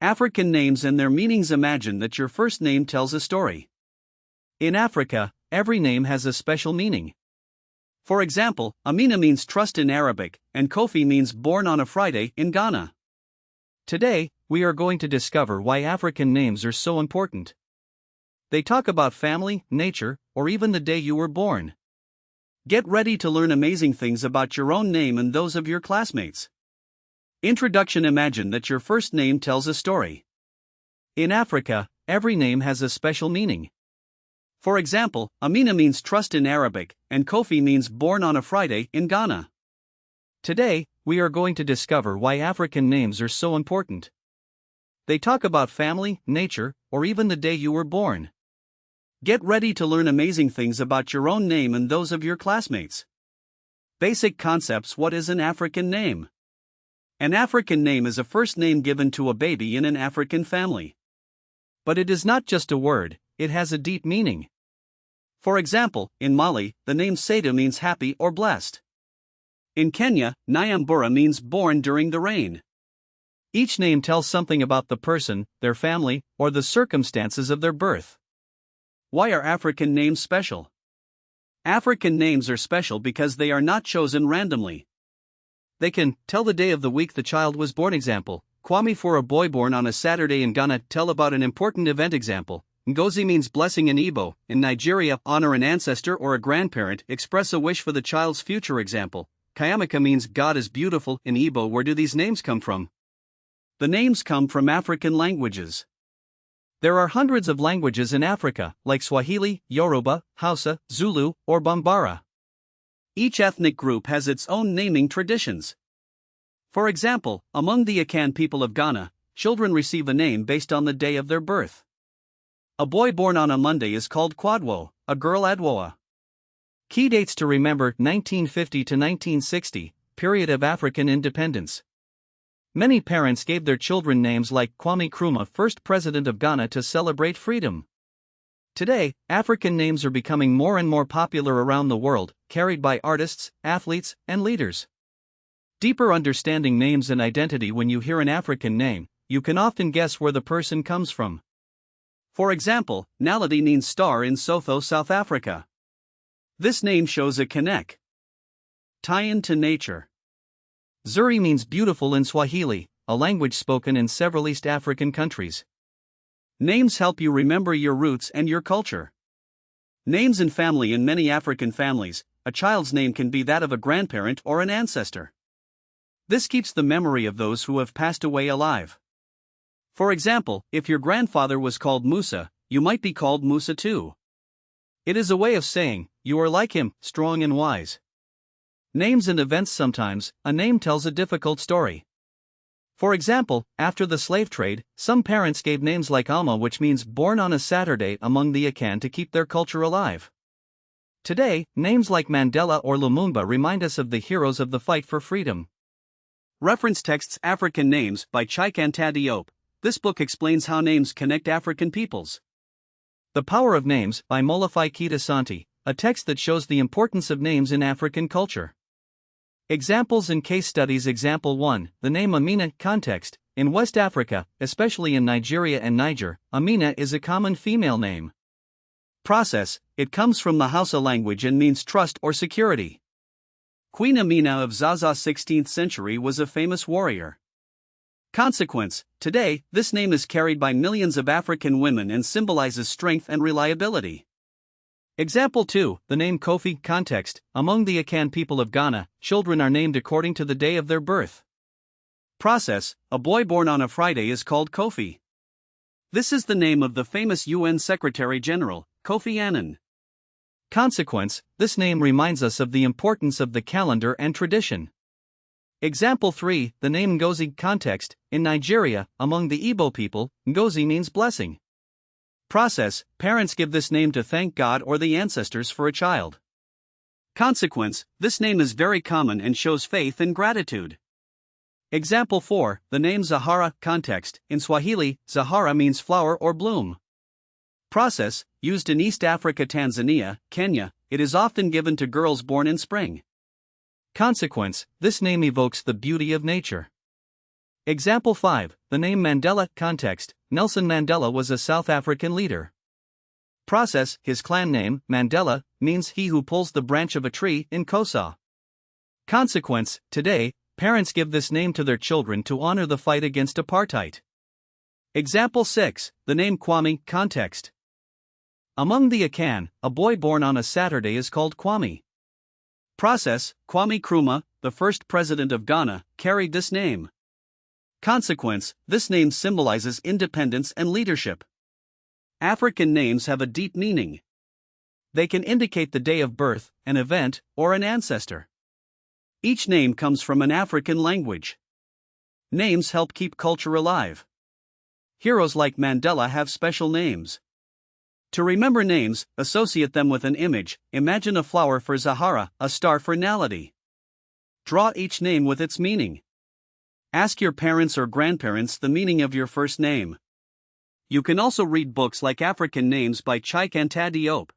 African names and their meanings. Imagine that your first name tells a story. In Africa, every name has a special meaning. For example, Amina means trust in Arabic, and Kofi means born on a Friday in Ghana. Today, we are going to discover why African names are so important. They talk about family, nature, or even the day you were born. Get ready to learn amazing things about your own name and those of your classmates. Introduction. Imagine that your first name tells a story. In Africa, every name has a special meaning. For example, Amina means trust in Arabic, and Kofi means born on a Friday in Ghana. Today, we are going to discover why African names are so important. They talk about family, nature, or even the day you were born. Get ready to learn amazing things about your own name and those of your classmates. Basic concepts. What is an African name? An African name is a first name given to a baby in an African family. But it is not just a word, it has a deep meaning. For example, in Mali, the name Saida means happy or blessed. In Kenya, Nyambura means born during the rain. Each name tells something about the person, their family, or the circumstances of their birth. Why are African names special? African names are special because they are not chosen randomly. They can tell the day of the week the child was born. Example, Kwame for a boy born on a Saturday in Ghana. Tell about an important event. Example, Ngozi means blessing in Igbo. In Nigeria, honor an ancestor or a grandparent. Express a wish for the child's future. Example, Kayamaka means God is beautiful. In Igbo, where do these names come from? The names come from African languages. There are hundreds of languages in Africa, like Swahili, Yoruba, Hausa, Zulu, or Bambara. Each ethnic group has its own naming traditions. For example, among the Akan people of Ghana, children receive a name based on the day of their birth. A boy born on a Monday is called Kwadwo, a girl Adwoa. Key dates to remember: 1950 to 1960, period of African independence. Many parents gave their children names like Kwame Nkrumah, first president of Ghana, to celebrate freedom. Today, African names are becoming more and more popular around the world, carried by artists, athletes, and leaders. Deeper understanding names and identity. When you hear an African name, you can often guess where the person comes from. For example, Naledi means star in Sotho, South Africa. This name shows a connect tie-in to nature. Zuri means beautiful in Swahili, a language spoken in several East African countries. Names help you remember your roots and your culture. Names and family. In many African families, a child's name can be that of a grandparent or an ancestor. This keeps the memory of those who have passed away alive. For example, if your grandfather was called Musa, you might be called Musa too. It is a way of saying, you are like him, strong and wise. Names and events. Sometimes, a name tells a difficult story. For example, after the slave trade, some parents gave names like Alma, which means born on a Saturday, among the Akan to keep their culture alive. Today, names like Mandela or Lumumba remind us of the heroes of the fight for freedom. Reference texts: African Names by Chikanta Diop. This book explains how names connect African peoples. The Power of Names by Molefi Kita Santi, a text that shows the importance of names in African culture. Examples and case studies. Example 1, the name Amina. Context: in West Africa, especially in Nigeria and Niger, Amina is a common female name. Process: it comes from the Hausa language and means trust or security. Queen Amina of Zaza 16th century was a famous warrior. Consequence: today, this name is carried by millions of African women and symbolizes strength and reliability. Example 2, the name Kofi. Context: among the Akan people of Ghana, children are named according to the day of their birth. Process: a boy born on a Friday is called Kofi. This is the name of the famous UN Secretary General, Kofi Annan. Consequence: this name reminds us of the importance of the calendar and tradition. Example 3, the name Ngozi. Context: in Nigeria, among the Igbo people, Ngozi means blessing. Process: parents give this name to thank God or the ancestors for a child. Consequence: this name is very common and shows faith and gratitude. Example 4, the name Zahara. Context: in Swahili, Zahara means flower or bloom. Process: used in East Africa, Tanzania, Kenya, it is often given to girls born in spring. Consequence: this name evokes the beauty of nature. Example 5, the name Mandela. Context, Nelson Mandela was a South African leader. Process, his clan name, Mandela, means he who pulls the branch of a tree in Xhosa. Consequence, today, parents give this name to their children to honor the fight against apartheid. Example 6, the name Kwame. Context. Among the Akan, a boy born on a Saturday is called Kwame. Process, Kwame Nkrumah, the first president of Ghana, carried this name. Consequence, this name symbolizes independence and leadership. African names have a deep meaning. They can indicate the day of birth, an event, or an ancestor. Each name comes from an African language. Names help keep culture alive. Heroes like Mandela have special names. To remember names, associate them with an image. Imagine a flower for Zahara, a star for Naledi. Draw each name with its meaning. Ask your parents or grandparents the meaning of your first name. You can also read books like African Names by Chikanta Diop.